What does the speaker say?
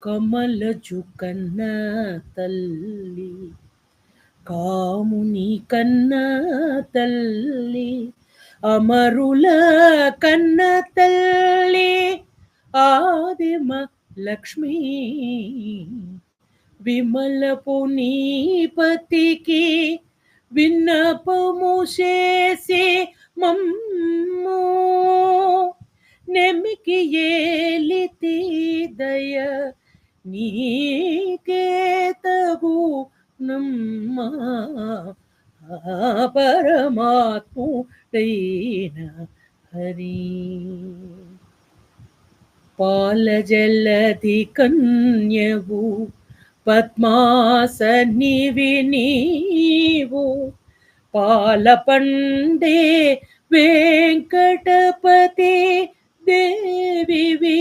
కమలజు కన్న తల్లి కాముని కన్న తల్లి అమరుల కన్న తల్లి ఆదిమ లక్ష్మీ విమలపు నీపతికి విన్నపము చేసి మమ్ము నెమికి ఏలితి దయ నీకే తగు నమ్మా పరమాత్ముడైన హరి పాలజలధి కన్యవు పద్మాసనివి నీవు పాలపండే వెంకటపతి దేవివి